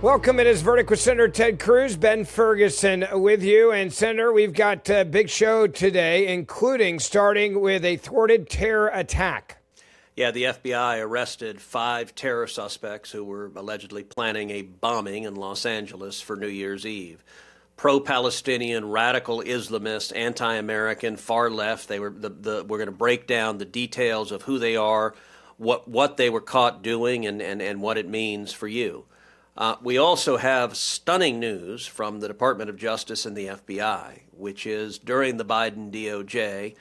Welcome. It is Verdict with Senator Ted Cruz, Ben Ferguson with you. And Senator, we've got a big show today, including starting with a thwarted terror attack. Yeah, the FBI arrested 5 terror suspects who were allegedly planning a bombing in Los Angeles for New Year's Eve. Pro-Palestinian, radical Islamist, anti-American, far left. We're going to break down the details of who they are, what they were caught doing, and what it means for you. We also have stunning news from the Department of Justice and the FBI, which is during the Biden DOJ,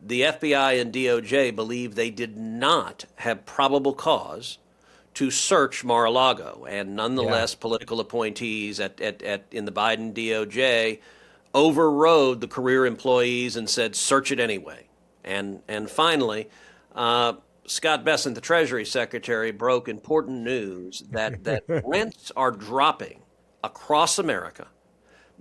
the FBI and DOJ believe they did not have probable cause to search Mar-a-Lago, and nonetheless, political appointees in the Biden DOJ overrode the career employees and said, search it anyway. And finally, Scott Bessent, the Treasury Secretary, broke important news that rents are dropping across America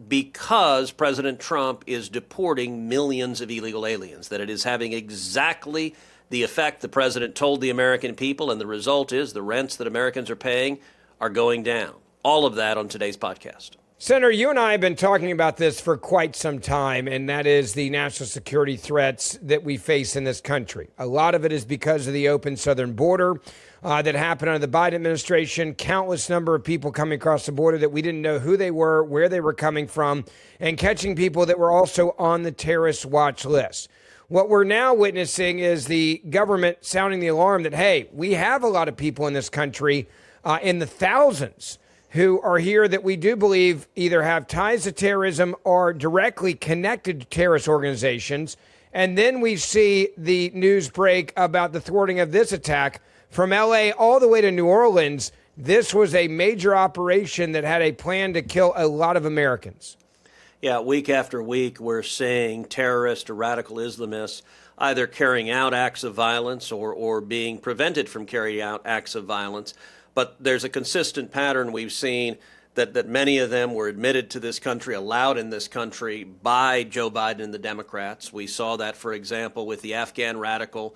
because President Trump is deporting millions of illegal aliens, that it is having exactly the effect the president told the American people, and the result is the rents that Americans are paying are going down. All of that on today's podcast. Senator, you and I have been talking about this for quite some time, and that is the national security threats that we face in this country. A lot of it is because of the open southern border that happened under the Biden administration. Countless number of people coming across the border that we didn't know who they were, where they were coming from, and catching people that were also on the terrorist watch list. What we're now witnessing is the government sounding the alarm that, hey, we have a lot of people in this country in the thousands who are here that we do believe either have ties to terrorism or directly connected to terrorist organizations. And then we see the news break about the thwarting of this attack from L.A. all the way to New Orleans. This was a major operation that had a plan to kill a lot of Americans. Yeah, week after week, we're seeing terrorists or radical Islamists either carrying out acts of violence or being prevented from carrying out acts of violence. But there's a consistent pattern we've seen that many of them were admitted to this country, allowed in this country by Joe Biden and the Democrats. We saw that, for example, with the Afghan radical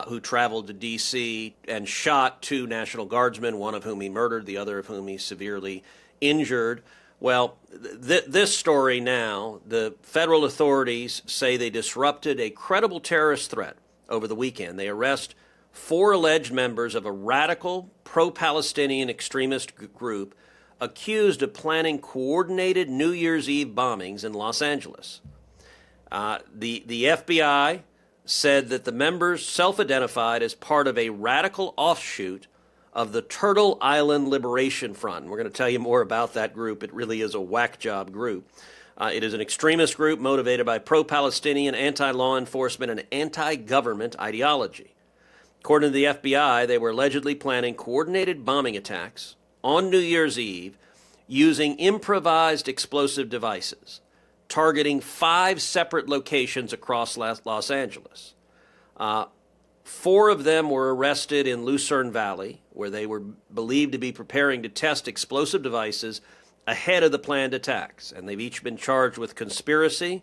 who traveled to D.C. and shot 2 National Guardsmen, one of whom he murdered, the other of whom he severely injured. Well, this story now, the federal authorities say they disrupted a credible terrorist threat over the weekend. They arrest 4 alleged members of a radical pro-Palestinian extremist group accused of planning coordinated New Year's Eve bombings in Los Angeles. The FBI said that the members self-identified as part of a radical offshoot of the Turtle Island Liberation Front. We're going to tell you more about that group. It really is a whack job group. It is an extremist group motivated by pro-Palestinian, anti-law enforcement, and anti-government ideology. According to the FBI, they were allegedly planning coordinated bombing attacks on New Year's Eve using improvised explosive devices, targeting 5 separate locations across Los Angeles. 4 of them were arrested in Lucerne Valley, where they were believed to be preparing to test explosive devices ahead of the planned attacks. And they've each been charged with conspiracy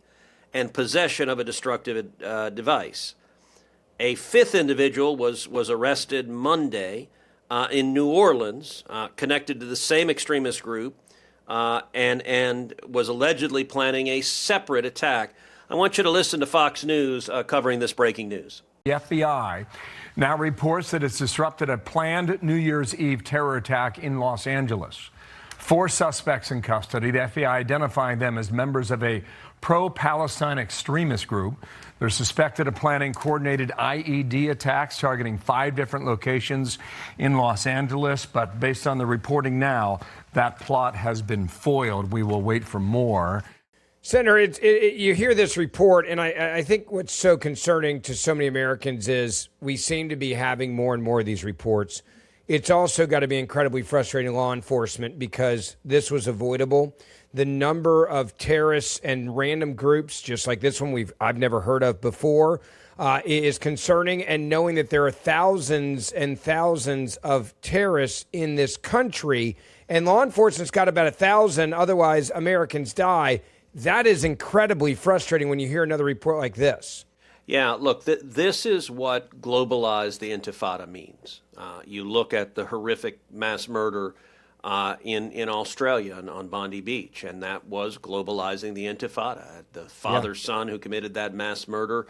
and possession of a destructive device. A 5th individual was arrested Monday in New Orleans, connected to the same extremist group, and was allegedly planning a separate attack. I want you to listen to Fox News covering this breaking news. The FBI now reports that it's disrupted a planned New Year's Eve terror attack in Los Angeles. 4 suspects in custody, the FBI identifying them as members of a pro-Palestine extremist group. They're suspected of planning coordinated IED attacks targeting 5 different locations in Los Angeles. But based on the reporting now, that plot has been foiled. We will wait for more. Senator, you hear this report, and I think what's so concerning to so many Americans is we seem to be having more and more of these reports. It's also got to be incredibly frustrating to law enforcement because this was avoidable. The number of terrorists and random groups, just like this one I've never heard of before, is concerning. And knowing that there are thousands and thousands of terrorists in this country, and law enforcement's got about 1,000, otherwise Americans die. That is incredibly frustrating when you hear another report like this. Yeah, look, this is what globalized the Intifada means. You look at the horrific mass murder in Australia on Bondi Beach, and that was globalizing the Intifada. The father-son who committed that mass murder,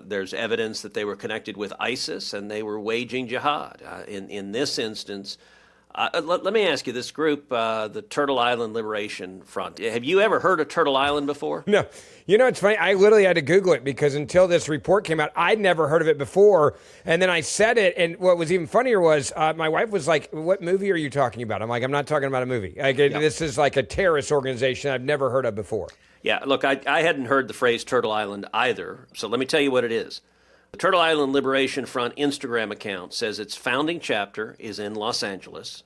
there's evidence that they were connected with ISIS and they were waging jihad. In this instance, let me ask you, this group, the Turtle Island Liberation Front, have you ever heard of Turtle Island before? No. You know, it's funny. I literally had to Google it because until this report came out, I'd never heard of it before. And then I said it, and what was even funnier was my wife was like, "What movie are you talking about?" I'm like, "I'm not talking about a movie. This is like a terrorist organization I've never heard of before." Yeah, look, I hadn't heard the phrase Turtle Island either, so let me tell you what it is. The Turtle Island Liberation Front Instagram account says its founding chapter is in Los Angeles,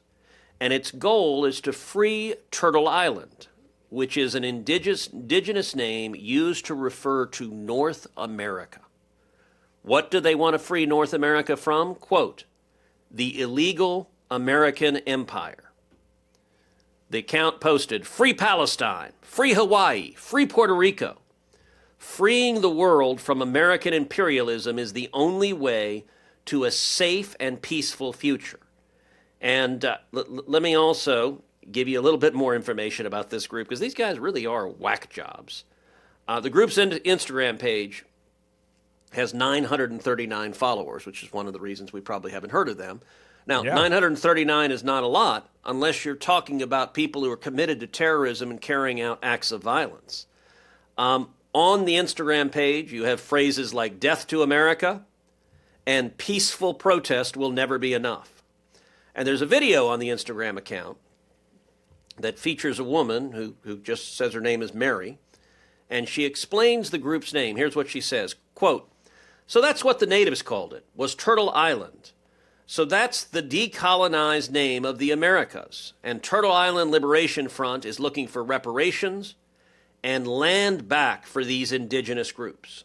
and its goal is to free Turtle Island, which is an indigenous name used to refer to North America. What do they want to free North America from? Quote, the illegal American empire. The account posted, free Palestine, free Hawaii, free Puerto Rico. Freeing the world from American imperialism is the only way to a safe and peaceful future. And let me also give you a little bit more information about this group, because these guys really are whack jobs. The group's Instagram page has 939 followers, which is one of the reasons we probably haven't heard of them. Now, 939 is not a lot unless you're talking about people who are committed to terrorism and carrying out acts of violence. On the Instagram page, you have phrases like death to America and peaceful protest will never be enough. And there's a video on the Instagram account that features a woman who just says her name is Mary, and she explains the group's name. Here's what she says, quote, so that's what the natives called it, was Turtle Island. So that's the decolonized name of the Americas, and Turtle Island Liberation Front is looking for reparations and land back for these indigenous groups.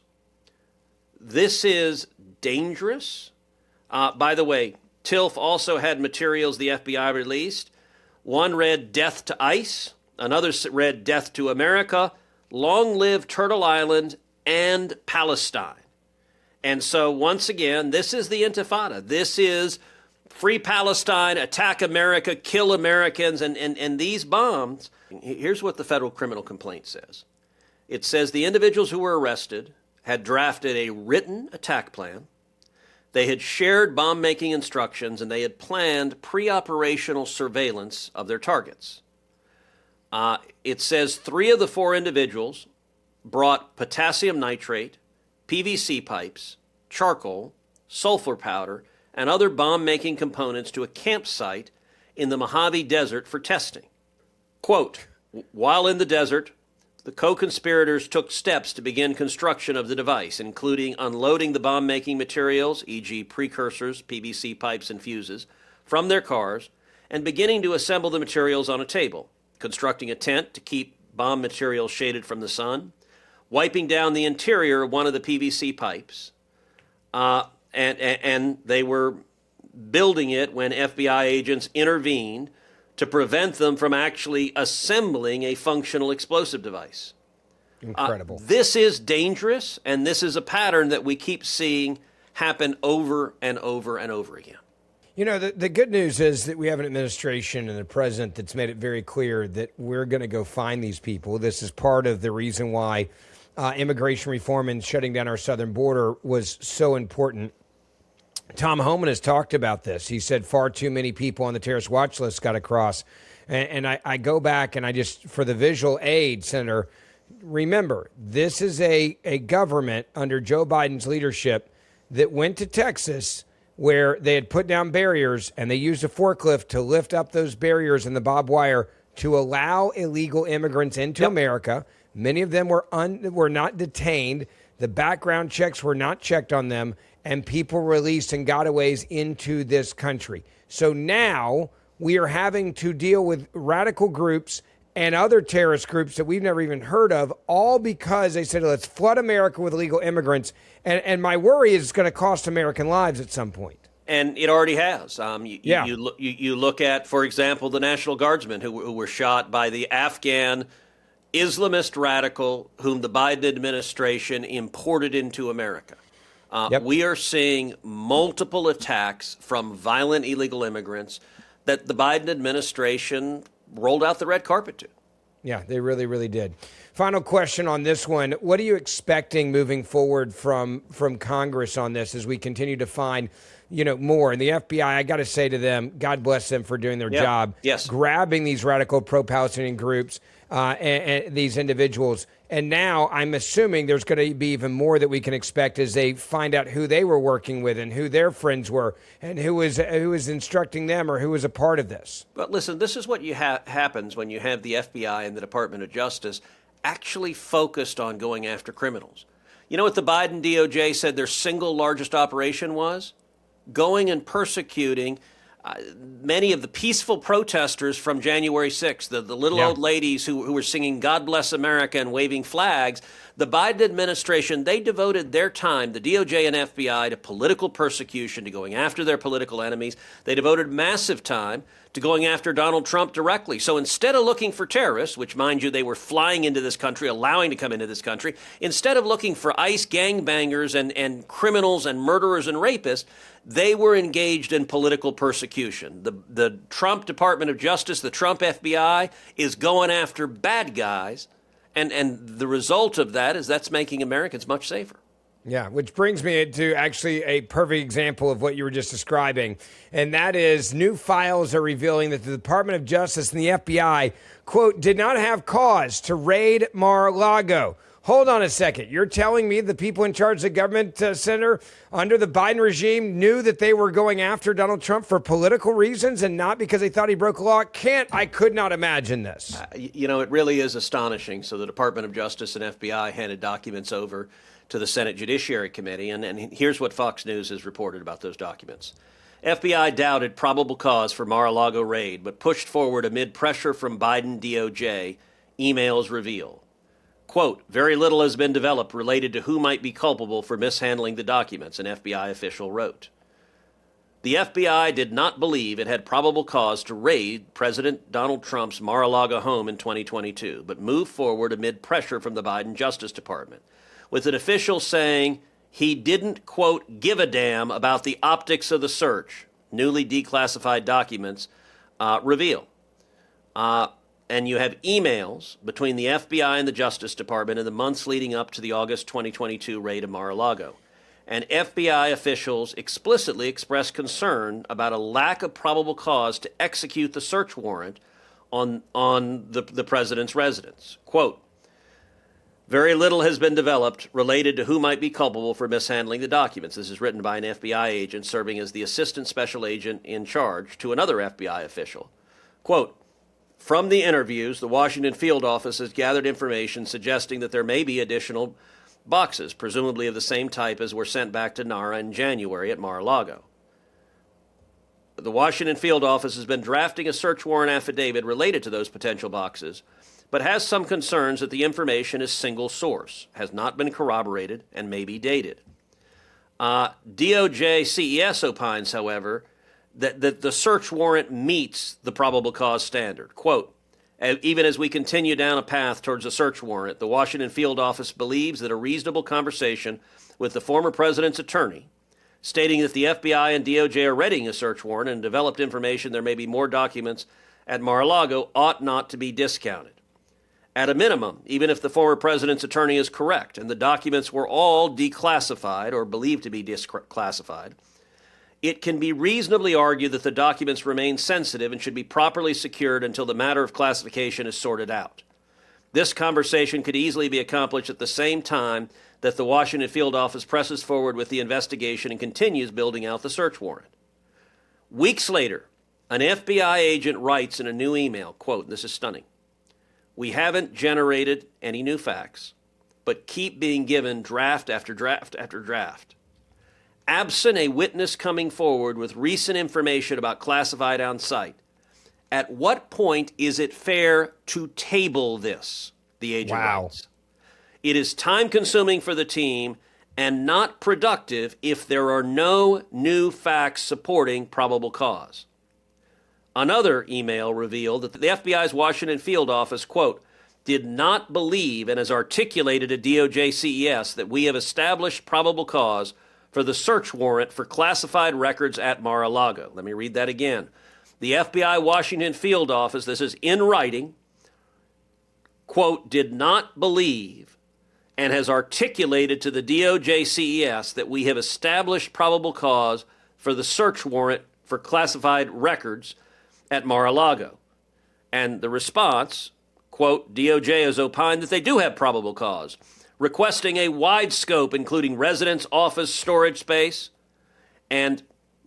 This is dangerous. By the way, TILF also had materials the FBI released. One read Death to ICE, another read Death to America, Long Live Turtle Island, and Palestine. And so once again, this is the Intifada. This is free Palestine, attack America, kill Americans, and these bombs. Here's what the federal criminal complaint says. It says the individuals who were arrested had drafted a written attack plan. They had shared bomb-making instructions, and they had planned pre-operational surveillance of their targets. It says 3 of the 4 individuals brought potassium nitrate, PVC pipes, charcoal, sulfur powder, and other bomb-making components to a campsite in the Mojave Desert for testing. Quote, while in the desert, the co-conspirators took steps to begin construction of the device, including unloading the bomb-making materials, e.g. precursors, PVC pipes, and fuses, from their cars, and beginning to assemble the materials on a table, constructing a tent to keep bomb materials shaded from the sun, wiping down the interior of one of the PVC pipes, and they were building it when FBI agents intervened to prevent them from actually assembling a functional explosive device. Incredible. This is dangerous, and this is a pattern that we keep seeing happen over and over and over again. You know, the good news is that we have an administration and a president that's made it very clear that we're going to go find these people. This is part of the reason why immigration reform and shutting down our southern border was so important. Tom Homan has talked about this. He said far too many people on the terrorist watch list got across. And I go back and I just, for the visual aid, Senator, remember, this is a government under Joe Biden's leadership that went to Texas where they had put down barriers and they used a forklift to lift up those barriers and the barbed wire to allow illegal immigrants into America. Many of them were not detained. The background checks were not checked on them, and people released and gotaways into this country. So now we are having to deal with radical groups and other terrorist groups that we've never even heard of, all because they said, let's flood America with illegal immigrants. And my worry is it's going to cost American lives at some point. And it already has. You look at, for example, the National Guardsmen who were shot by the Afghan Islamist radical whom the Biden administration imported into America. We are seeing multiple attacks from violent illegal immigrants. that the Biden administration rolled out the red carpet to. Yeah, they really, really did. Final question on this one. What are you expecting moving forward from Congress on this as we continue to find, more? And the FBI, I got to say to them, God bless them for doing their job. Yes. Grabbing these radical pro-Palestinian groups and these individuals. And now I'm assuming there's going to be even more that we can expect as they find out who they were working with and who their friends were and who was instructing them or who was a part of this. But listen, this is what happens when you have the FBI and the Department of Justice actually focused on going after criminals. You know what the Biden DOJ said their single largest operation was? Going and persecuting many of the peaceful protesters from January 6th, the little old ladies who were singing God Bless America and waving flags. The Biden administration, they devoted their time, the DOJ and FBI, to political persecution, to going after their political enemies. They devoted massive time to going after Donald Trump directly. So instead of looking for terrorists, which, mind you, they were flying into this country, allowing to come into this country, instead of looking for ICE gangbangers and criminals and murderers and rapists, they were engaged in political persecution. The Trump Department of Justice, the Trump FBI, is going after bad guys, and the result of that is that's making Americans much safer. Yeah, which brings me to actually a perfect example of what you were just describing, and that is new files are revealing that the Department of Justice and the FBI, quote, did not have cause to raid Mar-a-Lago. Hold on a second. You're telling me the people in charge of the government center under the Biden regime knew that they were going after Donald Trump for political reasons and not because they thought he broke a law? I could not imagine this. It really is astonishing. So the Department of Justice and FBI handed documents over to the Senate Judiciary Committee, and here's what Fox News has reported about those documents. FBI doubted probable cause for Mar-a-Lago raid, but pushed forward amid pressure from Biden DOJ, emails reveal. Quote, very little has been developed related to who might be culpable for mishandling the documents, an FBI official wrote. The FBI did not believe it had probable cause to raid President Donald Trump's Mar-a-Lago home in 2022, but moved forward amid pressure from the Biden Justice Department, with an official saying he didn't, quote, give a damn about the optics of the search, newly declassified documents reveal. And you have emails between the FBI and the Justice Department in the months leading up to the August 2022 raid of Mar-a-Lago. And FBI officials explicitly expressed concern about a lack of probable cause to execute the search warrant on the president's residence. Quote, very little has been developed related to who might be culpable for mishandling the documents. This is written by an FBI agent serving as the assistant special agent in charge to another FBI official. Quote, from the interviews, the Washington field office has gathered information suggesting that there may be additional boxes, presumably of the same type as were sent back to NARA in January at Mar-a-Lago. The Washington field office has been drafting a search warrant affidavit related to those potential boxes, but has some concerns that the information is single source, has not been corroborated, and may be dated. DOJ CES opines, however, that the search warrant meets the probable cause standard. Quote, even as we continue down a path towards a search warrant, the Washington field office believes that a reasonable conversation with the former president's attorney, stating that the FBI and DOJ are readying a search warrant and developed information there may be more documents at Mar-a-Lago, ought not to be discounted. At a minimum, even if the former president's attorney is correct and the documents were all declassified or believed to be declassified, it can be reasonably argued that the documents remain sensitive and should be properly secured until the matter of classification is sorted out. This conversation could easily be accomplished at the same time that the Washington field office presses forward with the investigation and continues building out the search warrant. Weeks later, an FBI agent writes in a new email, quote, this is stunning, we haven't generated any new facts, but keep being given draft after draft after draft. Absent a witness coming forward with recent information about classified on site, at what point is it fair to table this? The agent writes. It is time-consuming for the team and not productive if there are no new facts supporting probable cause. Another email revealed that the FBI's Washington field office, quote, did not believe and has articulated to DOJ CES that we have established probable cause for the search warrant for classified records at Mar-a-Lago. Let me read that again. The FBI Washington field office, this is in writing, quote, did not believe and has articulated to the DOJ CES that we have established probable cause for the search warrant for classified records at Mar-a-Lago. And the response, quote, DOJ has opined that they do have probable cause, requesting a wide scope, including residence, office, storage space. And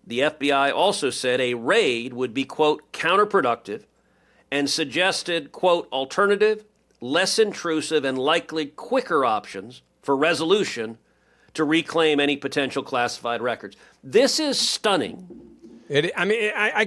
the FBI also said a raid would be, quote, counterproductive, and suggested, quote, alternative, less intrusive, and likely quicker options for resolution to reclaim any potential classified records. This is stunning. I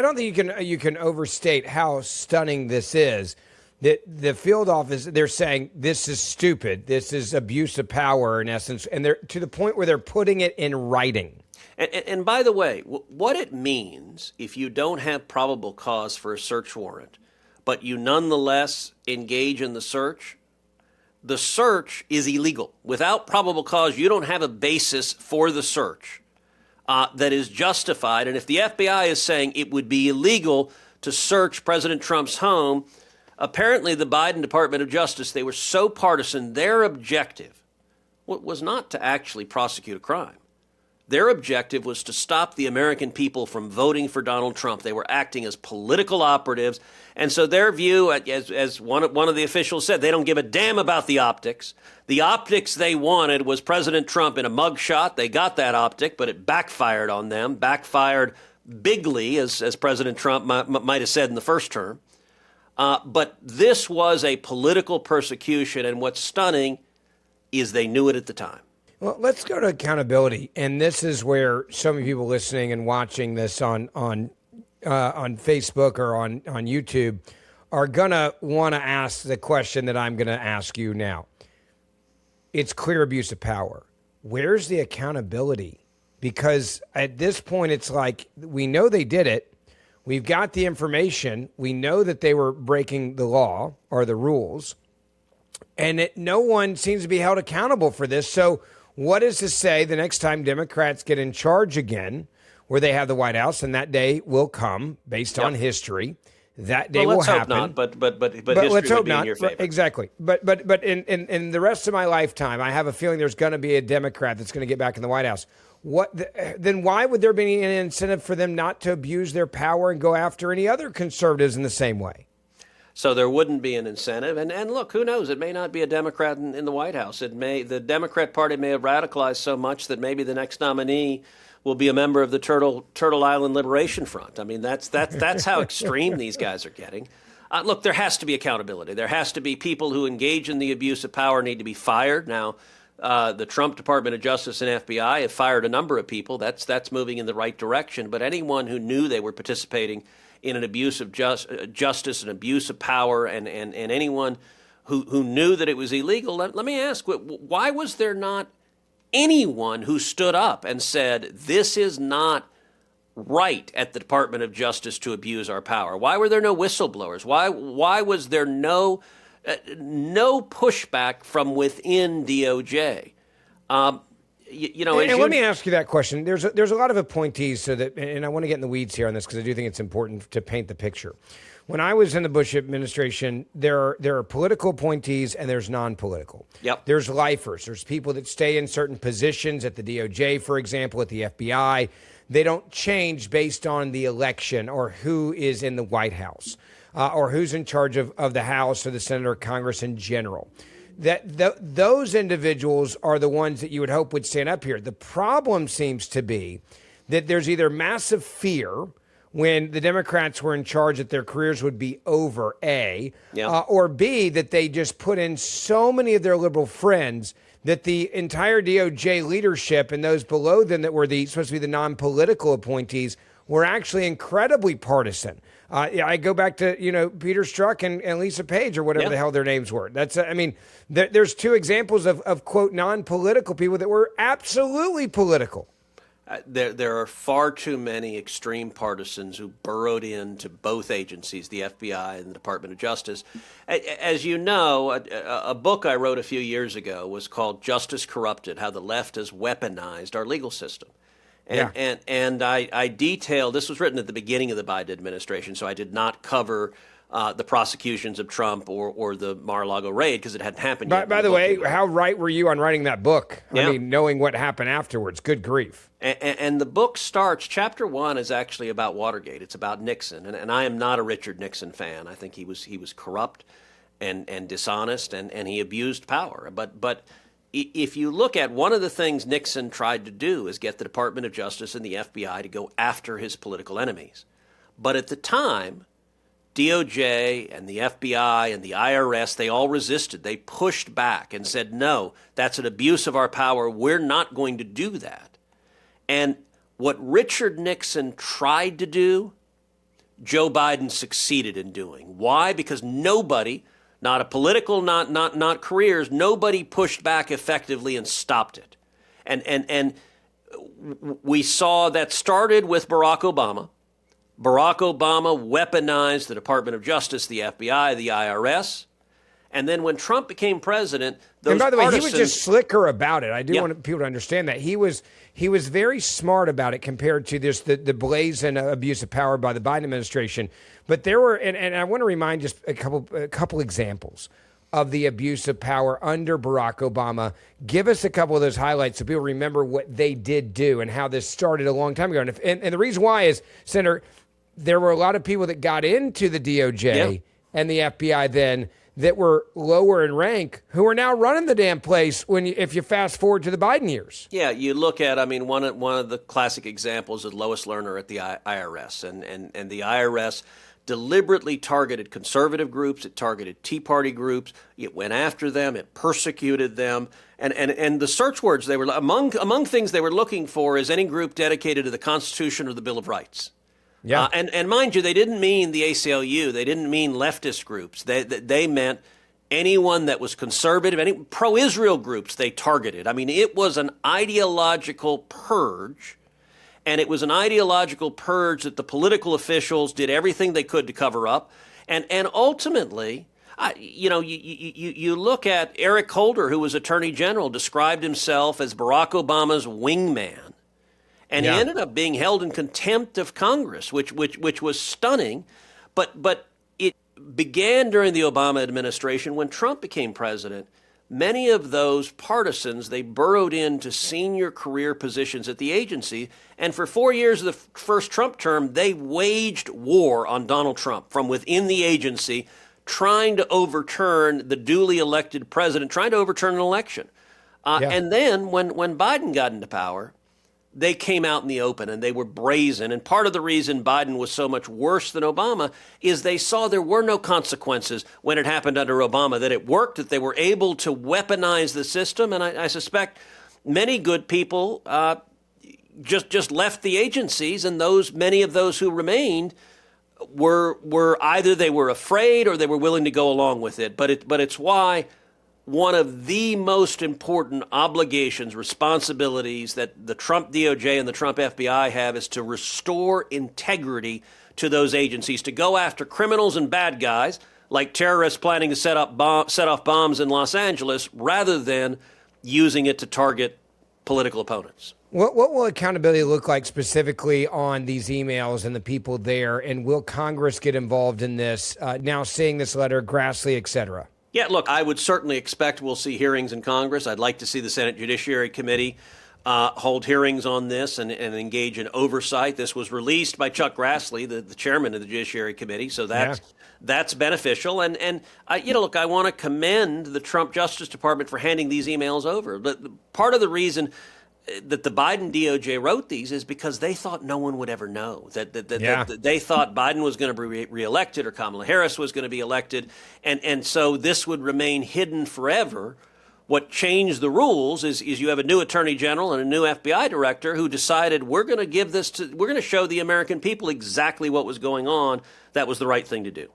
don't think you can overstate how stunning this is. That the field office, they're saying this is stupid. This is abuse of power in essence, and they're to the point where they're putting it in writing. And by the way, what it means if you don't have probable cause for a search warrant, but you nonetheless engage in the search is illegal. Without probable cause, you don't have a basis for the search that is justified. And if the FBI is saying it would be illegal to search President Trump's home, apparently the Biden Department of Justice, they were so partisan, their objective was not to actually prosecute a crime. Their objective was to stop the American people from voting for Donald Trump. They were acting as political operatives. And so their view, as one of the officials said, they don't give a damn about the optics. The optics they wanted was President Trump in a mugshot. They got that optic, but it backfired on them, backfired bigly, as President Trump might have said in the first term. But this was a political persecution, and what's stunning is they knew it at the time. Well, let's go to accountability, and this is where so many people listening and watching this on Facebook or on YouTube are gonna want to ask the question that I'm gonna ask you now. It's clear abuse of power. Where's the accountability? Because at this point, it's like we know they did it. We've got the information. We know that they were breaking the law or the rules, and no one seems to be held accountable for this. So what is to say the next time Democrats get in charge again, where they have the White House, and that day will come based on history. That day will happen. Let's hope not, but history let's hope would be not. in your favor. Exactly. But in the rest of my lifetime, I have a feeling there's going to be a Democrat that's going to get back in the White House. Then why would there be an incentive for them not to abuse their power and go after any other conservatives in the same way? So there wouldn't be an incentive. And look, who knows? It may not be a Democrat in the White House. The Democrat Party may have radicalized so much that maybe the next nominee will be a member of the Turtle Island Liberation Front. I mean, that's how extreme these guys are getting. Look, there has to be accountability. There has to be people who engage in the abuse of power need to be fired. Now, the Trump Department of Justice and FBI have fired a number of people. That's moving in the right direction. But anyone who knew they were participating in an abuse of justice, an abuse of power, and anyone who knew that it was illegal, let me ask, why was there not anyone who stood up and said, this is not right at the Department of Justice to abuse our power? Why were there no whistleblowers? Why was there no pushback from within DOJ? Let me ask you that question. There's a lot of appointees, and I want to get in the weeds here on this because I do think it's important to paint the picture. When I was in the Bush administration, there are political appointees and there's non-political. Yep. There's lifers. There's people that stay in certain positions at the DOJ, for example, at the FBI. They don't change based on the election or who is in the White House or who's in charge of the House or the Senate or Congress in general. Those individuals are the ones that you would hope would stand up here. The problem seems to be that there's either massive fear when the Democrats were in charge that their careers would be over, A, or B, that they just put in so many of their liberal friends that the entire DOJ leadership and those below them that were supposed to be the non-political appointees were actually incredibly partisan. I go back to, Peter Strzok and Lisa Page or whatever the hell their names were. There's two examples of, quote, non-political people that were absolutely political. There are far too many extreme partisans who burrowed into both agencies, the FBI and the Department of Justice. As you know, a book I wrote a few years ago was called Justice Corrupted, How the Left Has Weaponized Our Legal System. And I detailed, this was written at the beginning of the Biden administration, so I did not cover the prosecutions of Trump or the Mar-a-Lago raid because it hadn't happened yet. By the way, how right were you on writing that book? Yeah. I mean, knowing what happened afterwards. Good grief. And the book starts, chapter 1 is actually about Watergate. It's about Nixon. And I am not a Richard Nixon fan. I think he was corrupt and dishonest and he abused power. But if you look at one of the things Nixon tried to do is get the Department of Justice and the FBI to go after his political enemies. But at the time, DOJ and the FBI and the IRS, they all resisted. They pushed back and said, no, that's an abuse of our power. We're not going to do that. And what Richard Nixon tried to do, Joe Biden succeeded in doing. Why? Because nobody, not a political, not careers, nobody pushed back effectively and stopped it. And we saw that started with Barack Obama. Barack Obama weaponized the Department of Justice, the FBI, the IRS. And then when Trump became president, those And by the way, partisans, he was just slicker about it. I do Yeah. want people to understand that. He was very smart about it compared to this the blazing abuse of power by the Biden administration. But there were, and I want to remind just a couple examples of the abuse of power under Barack Obama. Give us a couple of those highlights so people remember what they did do and how this started a long time ago. And the reason why is, Senator, there were a lot of people that got into the DOJ and the FBI then that were lower in rank who are now running the damn place if you fast forward to the Biden years. Yeah, you look at, I mean, one of the classic examples is Lois Lerner at the IRS. And the IRS deliberately targeted conservative groups. It targeted Tea Party groups. It went after them. It persecuted them. And the search words they were among things they were looking for is any group dedicated to the Constitution or the Bill of Rights. Yeah. And mind you, they didn't mean the ACLU. They didn't mean leftist groups. They meant anyone that was conservative, any pro-Israel groups they targeted. I mean, it was an ideological purge, and it was an ideological purge that the political officials did everything they could to cover up. And ultimately, you look at Eric Holder, who was Attorney General, described himself as Barack Obama's wingman. And he ended up being held in contempt of Congress, which was stunning. But it began during the Obama administration. When Trump became president, many of those partisans, they burrowed into senior career positions at the agency. And for 4 years of the first Trump term, they waged war on Donald Trump from within the agency, trying to overturn the duly elected president, trying to overturn an election. And then when Biden got into power, they came out in the open and they were brazen. And part of the reason Biden was so much worse than Obama is they saw there were no consequences when it happened under Obama, that it worked, that they were able to weaponize the system. And I suspect many good people just left the agencies, and many of those who remained were either they were afraid or they were willing to go along with it. But it's why one of the most important obligations, responsibilities that the Trump DOJ and the Trump FBI have is to restore integrity to those agencies, to go after criminals and bad guys like terrorists planning to set off bombs in Los Angeles, rather than using it to target political opponents. What will accountability look like specifically on these emails and the people there? And will Congress get involved in this, now seeing this letter, Grassley, et cetera? Yeah, look, I would certainly expect we'll see hearings in Congress. I'd like to see the Senate Judiciary Committee hold hearings on this and engage in oversight. This was released by Chuck Grassley, the chairman of the Judiciary Committee, so that's beneficial. And look, I want to commend the Trump Justice Department for handing these emails over. But part of the reason that the Biden DOJ wrote these is because they thought no one would ever know, that they thought Biden was going to be reelected or Kamala Harris was going to be elected. And so this would remain hidden forever. What changed the rules is you have a new attorney general and a new FBI director who decided we're going to show the American people exactly what was going on. That was the right thing to do.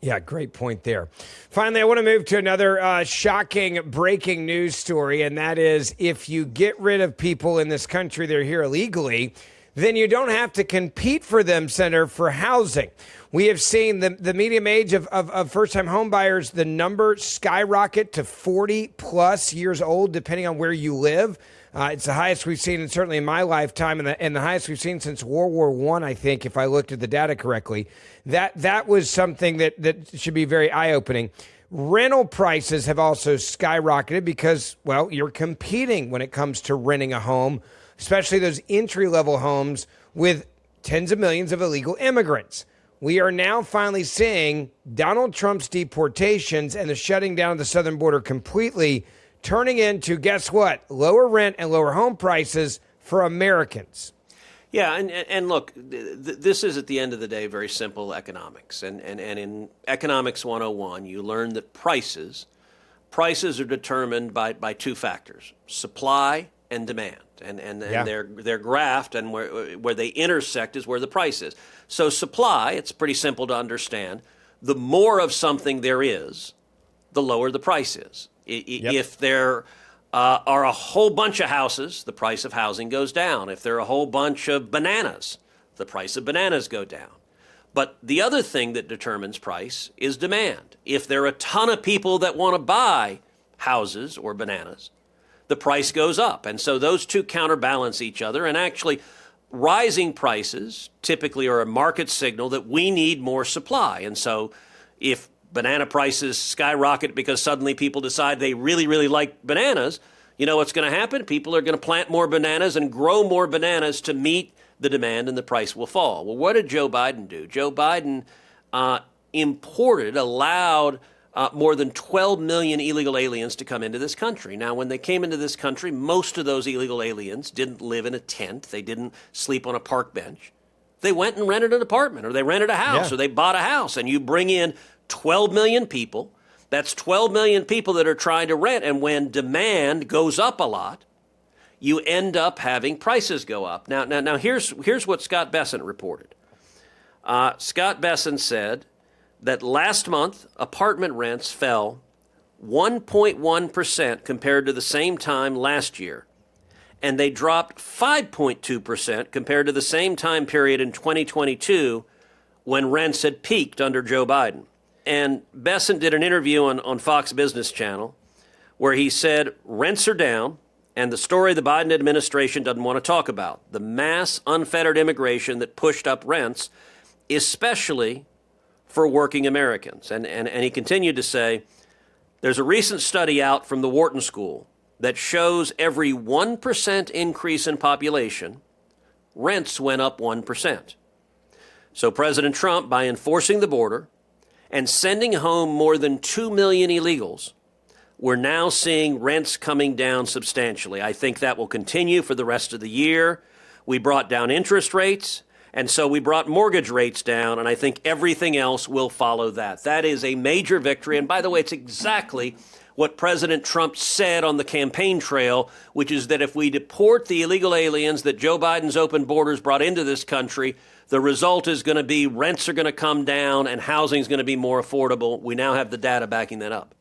Yeah, great point there. Finally, I want to move to another shocking breaking news story, and that is if you get rid of people in this country that are here illegally, then you don't have to compete for them, Senator, for housing. We have seen the median age of first-time home buyers, the number skyrocket to 40-plus years old, depending on where you live. It's the highest we've seen, and certainly in my lifetime, and the highest we've seen since World War I think, if I looked at the data correctly. That was something that should be very eye-opening. Rental prices have also skyrocketed because, well, you're competing when it comes to renting a home, especially those entry-level homes with tens of millions of illegal immigrants. We are now finally seeing Donald Trump's deportations and the shutting down of the southern border completely turning into, guess what, lower rent and lower home prices for Americans. Yeah, and look, this is at the end of the day very simple economics. And in Economics 101, you learn that prices are determined by two factors, supply and demand. And they're graphed, and where they intersect is where the price is. So supply, it's pretty simple to understand. The more of something there is, the lower the price is. If there are a whole bunch of houses, the price of housing goes down. If there are a whole bunch of bananas, the price of bananas go down. But the other thing that determines price is demand. If there are a ton of people that want to buy houses or bananas, the price goes up. And so those two counterbalance each other. And actually, rising prices typically are a market signal that we need more supply. And so if banana prices skyrocket because suddenly people decide they really, really like bananas, you know what's going to happen? People are going to plant more bananas and grow more bananas to meet the demand, and the price will fall. Well, what did Joe Biden do? Joe Biden allowed more than 12 million illegal aliens to come into this country. Now, when they came into this country, most of those illegal aliens didn't live in a tent. They didn't sleep on a park bench. They went and rented an apartment, or they rented a house, or they bought a house. And you bring in 12 million people. That's 12 million people that are trying to rent. And when demand goes up a lot, you end up having prices go up. Now here's what Scott Bessent reported. Scott Bessent said that last month, apartment rents fell 1.1% compared to the same time last year, and they dropped 5.2% compared to the same time period in 2022 when rents had peaked under Joe Biden. And Bessent did an interview on Fox Business Channel where he said rents are down, and the story the Biden administration doesn't want to talk about, the mass unfettered immigration that pushed up rents, especially for working Americans. And he continued to say, there's a recent study out from the Wharton School that shows every 1% increase in population, rents went up 1%. So President Trump, by enforcing the border and sending home more than 2 million illegals, we're now seeing rents coming down substantially. I think that will continue for the rest of the year. We brought down interest rates, and so we brought mortgage rates down, and I think everything else will follow that. That is a major victory. And by the way, it's exactly what President Trump said on the campaign trail, which is that if we deport the illegal aliens that Joe Biden's open borders brought into this country, the result is going to be rents are going to come down and housing is going to be more affordable. We now have the data backing that up.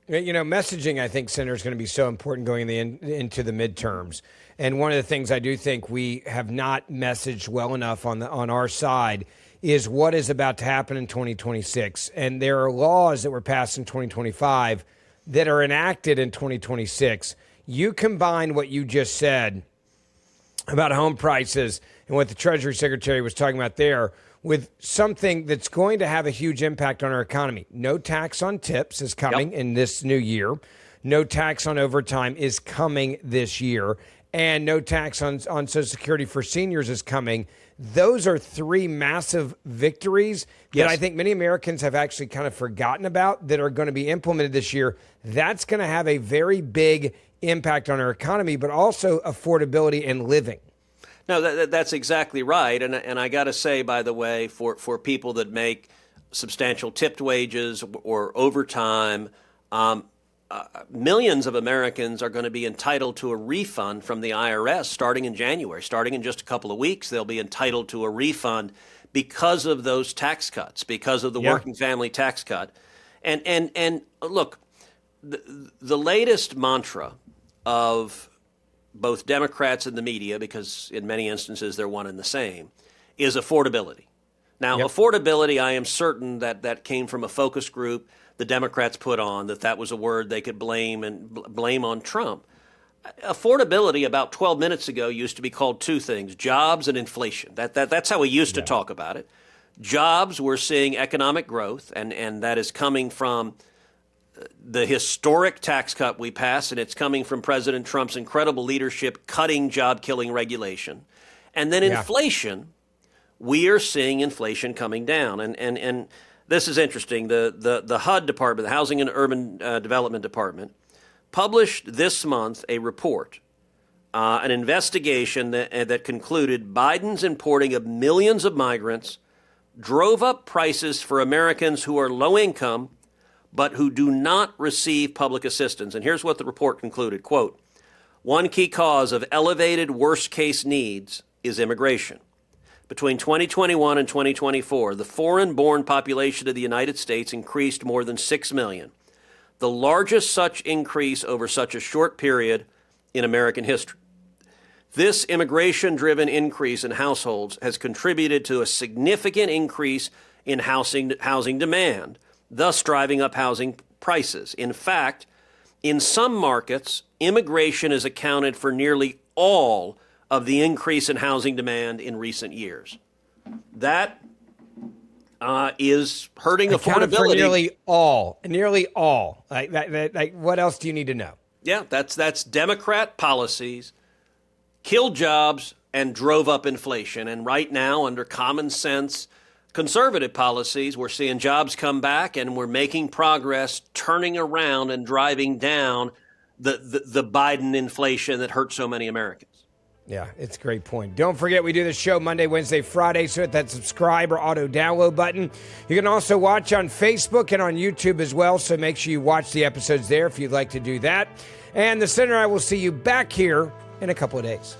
You know, messaging, I think, Senator, is going to be so important going into the midterms. And one of the things I do think we have not messaged well enough on our side is what is about to happen in 2026. And there are laws that were passed in 2025 that are enacted in 2026. You combine what you just said about home prices and what the Treasury Secretary was talking about there with something that's going to have a huge impact on our economy. No tax on tips is coming in this new year. No tax on overtime is coming this year. And no tax on Social Security for seniors is coming. Those are three massive victories that I think many Americans have actually kind of forgotten about that are going to be implemented this year. That's going to have a very big impact on our economy, but also affordability and living. No, that's exactly right. And I got to say, by the way, for people that make substantial tipped wages or overtime, millions of Americans are going to be entitled to a refund from the IRS starting in January. Starting in just a couple of weeks, they'll be entitled to a refund because of those tax cuts, because of the working family tax cut. And look, the latest mantra of both Democrats and the media, because in many instances they're one and the same, is affordability. Now, affordability, I am certain that came from a focus group the Democrats put on, that was a word they could blame on Trump. affordability about 12 minutes ago used to be called two things: jobs and inflation. That's how we used to talk about it. Jobs, we're seeing economic growth, and that is coming from the historic tax cut we passed, and it's coming from President Trump's incredible leadership cutting job-killing regulation. And then inflation, we are seeing inflation coming down. And this is interesting. The HUD department, the Housing and Urban Development Department, published this month a report, an investigation that concluded Biden's importing of millions of migrants drove up prices for Americans who are low income but who do not receive public assistance. And here's what the report concluded, quote, "One key cause of elevated worst-case needs is immigration. Between 2021 and 2024, the foreign-born population of the United States increased more than 6 million, the largest such increase over such a short period in American history. This immigration-driven increase in households has contributed to a significant increase in housing demand, thus driving up housing prices. In fact, in some markets, immigration has accounted for nearly all of the increase in housing demand in recent years." That is hurting affordability. For nearly all. Like, what else do you need to know? Yeah, that's Democrat policies killed jobs and drove up inflation. And right now, under common sense conservative policies, we're seeing jobs come back, and we're making progress turning around and driving down the Biden inflation that hurt so many Americans. Yeah, it's a great point. Don't forget, we do the show Monday, Wednesday, Friday, so hit that subscribe or auto-download button. You can also watch on Facebook and on YouTube as well, so make sure you watch the episodes there if you'd like to do that. And the Senator and I will see you back here in a couple of days.